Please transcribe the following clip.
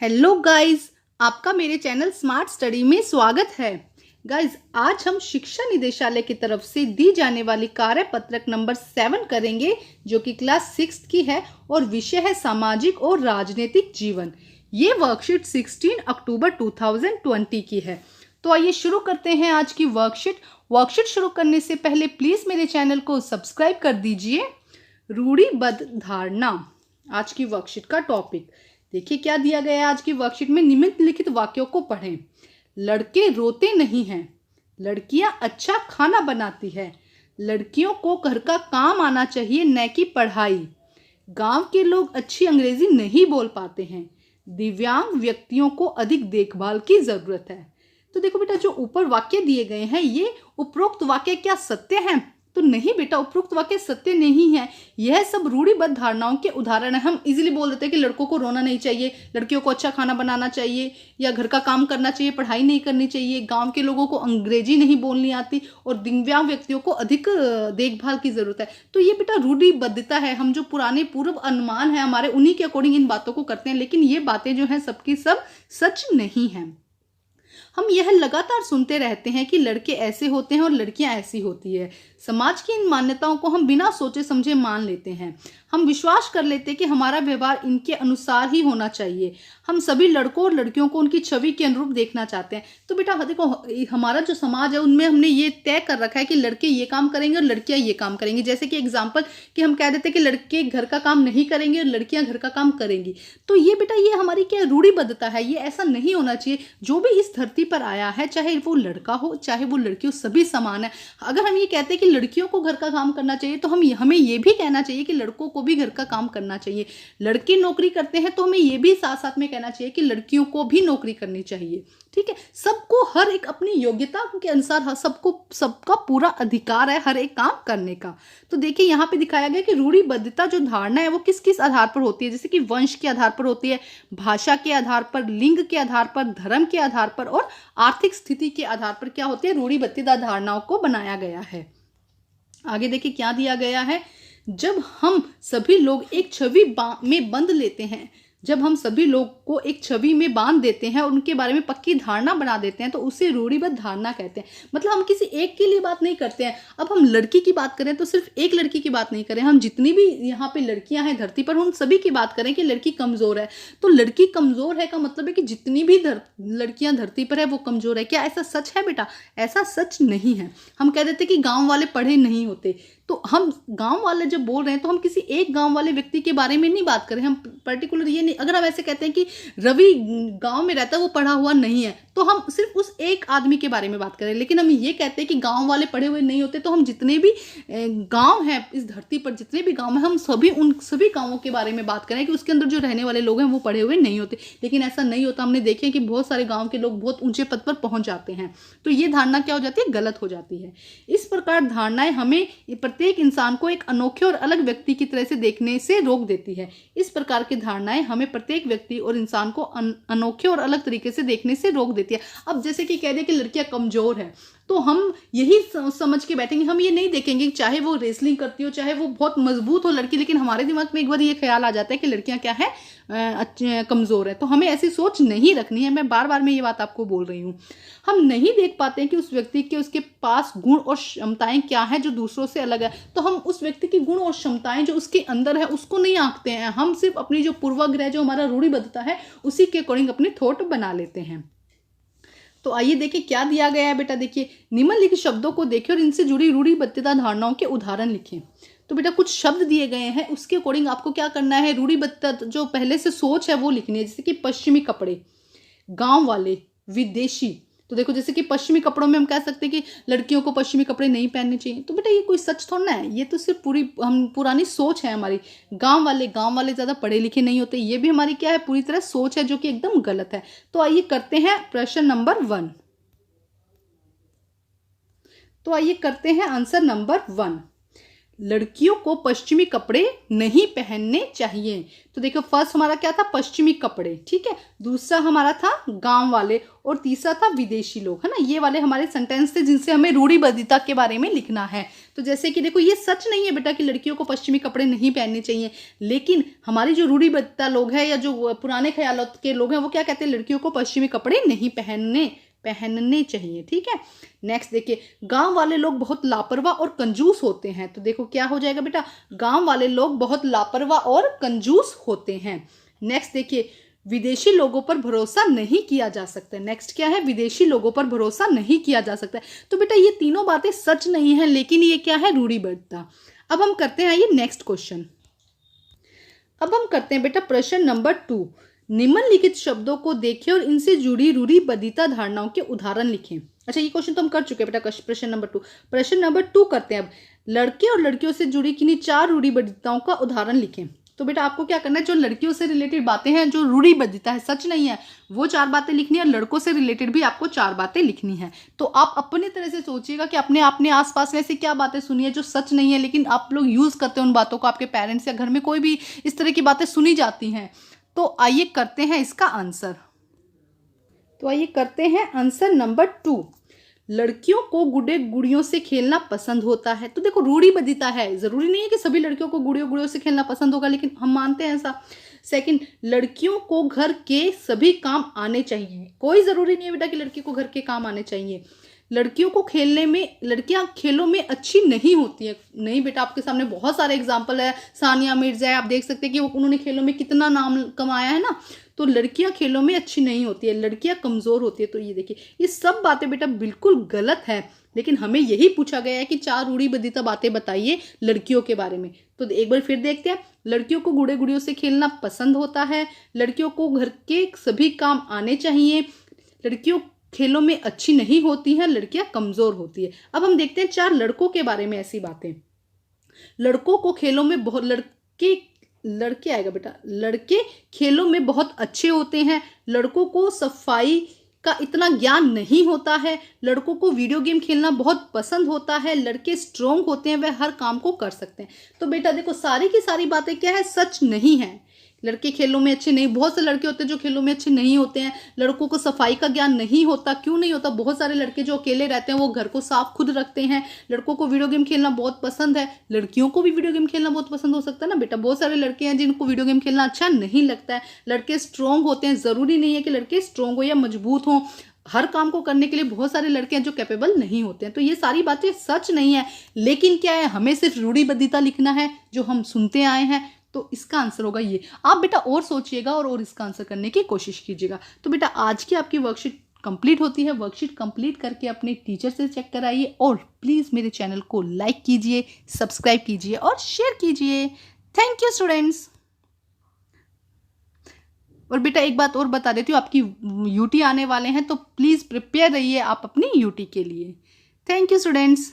Hello guys, आपका मेरे channel smart study में स्वागत है। गाइस, आज हम शिक्षा निदेशालय की तरफ से दी जाने वाली कार्यपत्रक नंबर 7 करेंगे, जो कि क्लास 6 की है और विषय है सामाजिक और राजनीतिक जीवन। ये वर्कशीट 16 अक्टूबर 2020 की है। तो आइए शुरू करते हैं आज की वर्कशीट शुरू करने से पहले प्लीज मेरे चैनल को सब्सक्राइब कर दीजिए। रूढ़िबद्ध धारणा, आज की वर्कशीट का टॉपिक देखिए क्या दिया गया है। आज की वर्कशीट में निम्नलिखित वाक्यों को पढ़ें। लड़के रोते नहीं हैं, लड़कियां अच्छा खाना बनाती है, लड़कियों को घर का काम आना चाहिए न कि पढ़ाई, गांव के लोग अच्छी अंग्रेजी नहीं बोल पाते हैं, दिव्यांग व्यक्तियों को अधिक देखभाल की जरूरत है। तो देखो बेटा, जो ऊपर वाक्य दिए गए हैं ये उपरोक्त वाक्य क्या सत्य हैं? तो नहीं बेटा, उपरोक्त वाक्य सत्य नहीं है। यह सब रूढ़िबद्ध धारणाओं के उदाहरण है। हम इजीली बोल देते हैं कि लड़कों को रोना नहीं चाहिए, लड़कियों को अच्छा खाना बनाना चाहिए, या घर का काम करना चाहिए, पढ़ाई नहीं करनी चाहिए, गांव के लोगों को अंग्रेजी नहीं बोलनी आती और दिव्यांग व्यक्तियों को अधिक देखभाल की जरूरत है। तो ये बेटा रूढ़िबद्धता है। हम जो पुराने पूर्व अनुमान है हमारे, उन्हीं के अकॉर्डिंग इन बातों को करते हैं, लेकिन ये बातें जो है सबकी सब सच नहीं है। हम यह लगातार सुनते रहते हैं कि लड़के ऐसे होते हैं और लड़कियां ऐसी होती है। समाज की इन मान्यताओं को हम बिना सोचे समझे मान लेते हैं। हम विश्वास कर लेते हैं कि हमारा व्यवहार इनके अनुसार ही होना चाहिए। हम सभी लड़कों और लड़कियों को उनकी छवि के अनुरूप देखना चाहते हैं। तो बेटा देखो, हमारा जो समाज है उनमें हमने ये तय कर रखा है कि लड़के ये काम करेंगे और लड़कियां ये काम करेंगी। जैसे कि एग्जाम्पल कि हम कह देते हैं कि लड़के घर का काम नहीं करेंगे और लड़कियां घर का काम करेंगी। तो ये बेटा, ये हमारी क्या रूढ़िबद्धता है। ये ऐसा नहीं होना चाहिए। जो भी इस धरती पर आया है, चाहे वो लड़का हो चाहे वो लड़की हो, सभी समान है। अगर हम ये कहते हैं कि लड़कियों को घर का काम करना चाहिए, तो हमें ये भी कहना चाहिए कि लड़कों को भी घर का काम करना चाहिए। लड़के नौकरी करते हैं तो हमें ये भी साथ साथ में कहना चाहिए कि लड़कियों को भी नौकरी करनी चाहिए। ठीक है, सबको हर एक अपनी योग्यता के अनुसार सबका पूरा अधिकार है हर एक काम करने का। तो देखिए यहाँ पे दिखाया गया कि रूढ़िबद्धता जो धारणा है वो किस किस आधार पर होती है। जैसे कि वंश के आधार पर होती है, भाषा के आधार पर, लिंग के आधार पर, धर्म के आधार पर और आर्थिक स्थिति के आधार पर क्या होती है, रूढ़िबद्धता धारणाओं को बनाया गया है। आगे देखिए क्या दिया गया है। जब हम सभी लोग एक छवि में बंद लेते हैं, जब हम सभी लोग को एक छवि में बांध देते हैं और उनके बारे में पक्की धारणा बना देते हैं, तो उसे रूढ़िबद्ध धारणा कहते हैं। मतलब हम किसी एक के लिए बात नहीं करते हैं। अब हम लड़की की बात करें तो सिर्फ एक लड़की की बात नहीं करें, हम जितनी भी यहाँ पे लड़कियां हैं धरती पर उन सभी की बात करें कि लड़की कमजोर है। तो लड़की कमजोर है का मतलब है कि जितनी भी लड़कियां धरती पर है वो कमजोर है। क्या ऐसा सच है बेटा? ऐसा सच नहीं है। हम कह देते कि गाँव वाले पढ़े नहीं होते, तो हम गांव वाले जब बोल रहे हैं तो हम किसी एक गांव वाले व्यक्ति के बारे में नहीं बात करें। हम पर्टिकुलर ये नहीं, अगर हम ऐसे कहते हैं कि रवि गांव में रहता है, वो पढ़ा हुआ नहीं है, तो हम सिर्फ उस एक आदमी के बारे में बात करें। लेकिन हम ये कहते हैं कि गांव वाले पढ़े हुए नहीं होते, तो हम जितने भी गांव हैं इस धरती पर, जितने भी गांव हैं, हम उन सभी गांवों के बारे में बात करें कि उसके अंदर जो रहने वाले लोग हैं वो पढ़े हुए नहीं होते। लेकिन ऐसा नहीं होता। हमने देखे कि बहुत सारे गाँव के लोग बहुत ऊंचे पद पर पहुंच जाते हैं। तो ये धारणा क्या हो जाती है? गलत हो जाती है। इस प्रकार धारणाएं हमें प्रत्येक इंसान को एक अनोखे और अलग व्यक्ति की तरह से देखने से रोक देती है। इस प्रकार की धारणाएं हमें प्रत्येक व्यक्ति और इंसान को अनोखे और अलग तरीके से देखने से रोक देती है। अब जैसे कि कह दे कि लड़कियां कमजोर है, तो हम यही समझ के बैठेंगे। हम ये नहीं देखेंगे चाहे वो रेसलिंग करती हो, चाहे वो बहुत मजबूत हो लड़की, लेकिन हमारे दिमाग में एक बार ये ख्याल आ जाता है कि लड़कियां क्या है, कमजोर है। तो हमें ऐसी सोच नहीं रखनी है। मैं बार बार मैं ये बात आपको बोल रही हूँ। हम नहीं देख पाते हैं कि उस व्यक्ति के उसके पास गुण और क्षमताएं क्या है जो दूसरों से अलग है, तो हम उस व्यक्ति की गुण और क्षमताएं जो उसके अंदर है उसको नहीं आंकते हैं। हम सिर्फ अपनी जो पूर्वाग्रह, जो हमारा रूढ़िबद्धता है, उसी के अकॉर्डिंग अपने थॉट बना लेते हैं। तो आइए देखिए क्या दिया गया है बेटा। देखिए, निम्नलिखित शब्दों को देखिए और इनसे जुड़ी रूढ़िबद्धता धारणाओं के उदाहरण लिखें। तो बेटा कुछ शब्द दिए गए हैं, उसके अकॉर्डिंग आपको क्या करना है, रूढ़िबद्धता जो पहले से सोच है वो लिखनी है। जैसे कि पश्चिमी कपड़े, गांव वाले, विदेशी। तो देखो, जैसे कि पश्चिमी कपड़ों में हम कह सकते हैं कि लड़कियों को पश्चिमी कपड़े नहीं पहनने चाहिए। तो बेटा ये कोई सच थोड़ा ना है, ये तो सिर्फ पुरानी सोच है हमारी। गांव वाले ज्यादा पढ़े लिखे नहीं होते, ये भी हमारी क्या है, पूरी तरह सोच है जो कि एकदम गलत है। तो आइए करते हैं प्रश्न नंबर 1। तो आइए करते हैं आंसर नंबर 1। लड़कियों को पश्चिमी कपड़े नहीं पहनने चाहिए। तो देखो फर्स्ट हमारा क्या था, पश्चिमी कपड़े, ठीक है। दूसरा हमारा था गांव वाले, और तीसरा था विदेशी लोग, है ना। ये वाले हमारे सेंटेंस थे जिनसे हमें रूढ़िबद्धता के बारे में लिखना है। तो जैसे कि देखो ये सच नहीं है बेटा कि लड़कियों को पश्चिमी कपड़े नहीं पहनने चाहिए, लेकिन हमारी जो रूढ़िबद्धता लोग हैं या जो पुराने ख्यालों के लोग हैं वो क्या कहते हैं, लड़कियों को पश्चिमी कपड़े नहीं पहनने चाहिए, ठीक है। नेक्स्ट देखिए, गांव वाले लोग बहुत लापरवाह और कंजूस होते हैं। तो देखो क्या हो जाएगा बेटा, गांव वाले लोग बहुत लापरवाह और कंजूस होते हैं। नेक्स्ट देखिए, विदेशी लोगों पर भरोसा नहीं किया जा सकता। नेक्स्ट क्या है, विदेशी लोगों पर भरोसा नहीं किया जा सकता। तो बेटा ये तीनों बातें सच नहीं है, लेकिन ये क्या है, रूढ़िबद्धता। अब हम करते हैं ये नेक्स्ट क्वेश्चन। अब हम करते हैं बेटा प्रश्न नंबर 2। निम्नलिखित शब्दों को देखें और इनसे जुड़ी रूढ़िबद्धता धारणाओं के उदाहरण लिखें। अच्छा ये क्वेश्चन तो हम कर चुके हैं बेटा, प्रश्न नंबर 2। प्रश्न नंबर 2 करते हैं अब, लड़के और लड़कियों से जुड़ी किन्हीं 4 रूढ़िबद्धताओं का उदाहरण लिखें। तो बेटा आपको क्या करना है, जो लड़कियों से रिलेटेड बातें हैं, जो रूढ़िबद्धता है, सच नहीं है, वो 4 बातें लिखनी है। लड़कों से रिलेटेड भी आपको 4 बातें लिखनी है। तो आप अपनी तरह से सोचिएगा कि अपने आसपास में ऐसी क्या बातें सुनी है जो सच नहीं है, लेकिन आप लोग यूज करते हैं उन बातों को, आपके पेरेंट्स या घर में कोई भी इस तरह की बातें सुनी जाती हैं। तो आइए करते हैं इसका आंसर। तो आइए करते हैं आंसर नंबर 2। लड़कियों को गुड्डे गुड़ियों से खेलना पसंद होता है। तो देखो रूढ़िबद्धता है, जरूरी नहीं है कि सभी लड़कियों को गुड़ियों गुड़ियों से खेलना पसंद होगा, लेकिन हम मानते हैं ऐसा। सेकंड, लड़कियों को घर के सभी काम आने चाहिए। कोई जरूरी नहीं है बेटा कि लड़की को घर के काम आने चाहिए। लड़कियों को लड़कियां खेलों में अच्छी नहीं होती है। नहीं बेटा, आपके सामने बहुत सारे एग्जाम्पल है। सानिया मिर्जा है, आप देख सकते हैं कि उन्होंने खेलों में कितना नाम कमाया है ना। तो लड़कियां खेलों में अच्छी नहीं होती है, लड़कियां कमजोर होती है। तो ये देखिए, ये सब बातें बेटा बिल्कुल गलत है, लेकिन हमें यही पूछा गया है कि 4 रूढ़िबद्धता बातें बताइए लड़कियों के बारे में। तो एक बार फिर देखते हैं, लड़कियों को गुड़े गुड़ियों से खेलना पसंद होता है, लड़कियों को घर के सभी काम आने चाहिए, लड़कियों खेलों में अच्छी नहीं होती हैं, लड़कियां कमजोर होती है। अब हम देखते हैं 4 लड़कों के बारे में ऐसी बातें। लड़कों को खेलों में बहुत लड़के आएगा बेटा, लड़के खेलों में बहुत अच्छे होते हैं, लड़कों को सफाई का इतना ज्ञान नहीं होता है, लड़कों को वीडियो गेम खेलना बहुत पसंद होता है, लड़के स्ट्रोंग होते हैं, वह हर काम को कर सकते हैं। तो बेटा देखो सारी की सारी बातें क्या है, सच नहीं है। लड़के खेलों में अच्छे नहीं, बहुत से लड़के होते हैं जो खेलों में अच्छे नहीं होते हैं। लड़कों को सफाई का ज्ञान नहीं होता, क्यों नहीं होता, बहुत सारे लड़के जो अकेले रहते हैं वो घर को साफ खुद रखते हैं। लड़कों को वीडियो गेम खेलना बहुत पसंद है, लड़कियों को भी वीडियो गेम खेलना बहुत पसंद हो सकता है ना बेटा। बहुत सारे लड़के हैं जिनको वीडियो गेम खेलना अच्छा नहीं लगता है। लड़के स्ट्रोंग होते हैं, जरूरी नहीं है कि लड़के स्ट्रोंग हो या मजबूत हो, हर काम को करने के लिए बहुत सारे लड़के हैं जो कैपेबल नहीं होते हैं। तो ये सारी बातें सच नहीं है, लेकिन क्या है, हमें सिर्फ रूढ़िबद्धता लिखना है जो हम सुनते आए हैं। तो इसका आंसर होगा ये। आप बेटा और सोचिएगा और इसका आंसर करने की कोशिश कीजिएगा। तो बेटा आज की आपकी वर्कशीट कंप्लीट होती है। वर्कशीट कंप्लीट करके अपने टीचर से चेक कराइए, और प्लीज मेरे चैनल को लाइक कीजिए, सब्सक्राइब कीजिए और शेयर कीजिए। Thank you students. और बेटा एक बात और बता देती हूँ, आपकी यूटी आने वाले हैं, तो प्लीज प्रिपेयर रहिए आप अपनी यूटी के लिए। Thank you students.